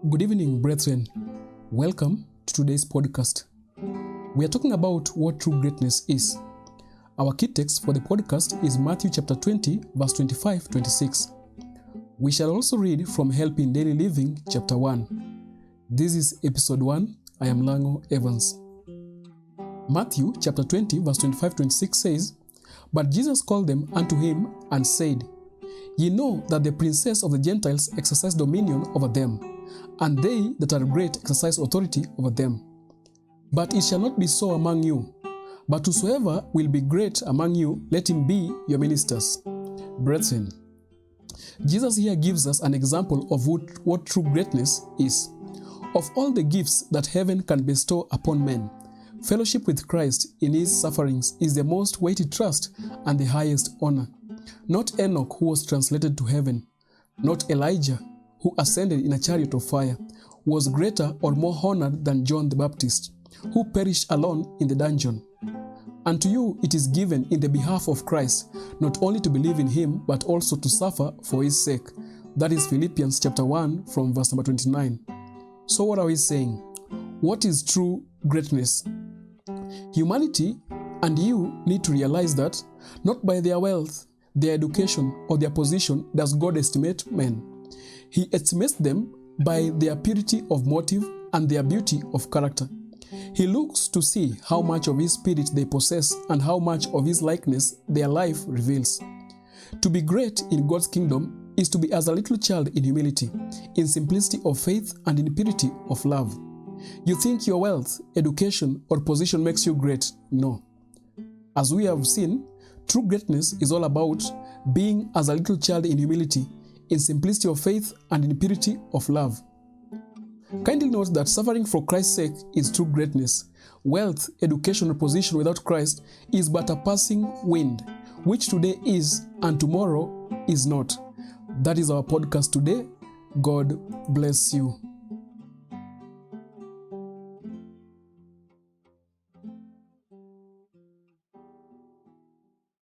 Good evening, brethren. Welcome to today's podcast. We are talking about what true greatness is. Our key text for the podcast is Matthew chapter 20, verse 25-26. We shall also read from Help in Daily Living, chapter 1. This is episode 1. I am Lango Evans. Matthew chapter 20, verse 25-26 says, "But Jesus called them unto him and said, Ye know that the princes of the Gentiles exercise dominion over them, and they that are great exercise authority over them. But it shall not be so among you. But whosoever will be great among you, let him be your ministers." Brethren, Jesus here gives us an example of what true greatness is. Of all the gifts that heaven can bestow upon men, fellowship with Christ in his sufferings is the most weighty trust and the highest honor. Not Enoch, who was translated to heaven, not Elijah, who ascended in a chariot of fire, was greater or more honored than John the Baptist, who perished alone in the dungeon. And to you it is given in the behalf of Christ, not only to believe in him, but also to suffer for his sake. That is Philippians chapter 1 from verse number 29. So what are we saying? What is true greatness? Humanity and you need to realize that not by their wealth, their education, or their position does God estimate men. He estimates them by their purity of motive and their beauty of character. He looks to see how much of his spirit they possess and how much of his likeness their life reveals. To be great in God's kingdom is to be as a little child in humility, in simplicity of faith, and in purity of love. You think your wealth, education, or position makes you great? No. As we have seen, true greatness is all about being as a little child in humility, in simplicity of faith, and in purity of love. Kindly note that suffering for Christ's sake is true greatness. Wealth, education, or position without Christ is but a passing wind, which today is and tomorrow is not. That is our podcast today. God bless you.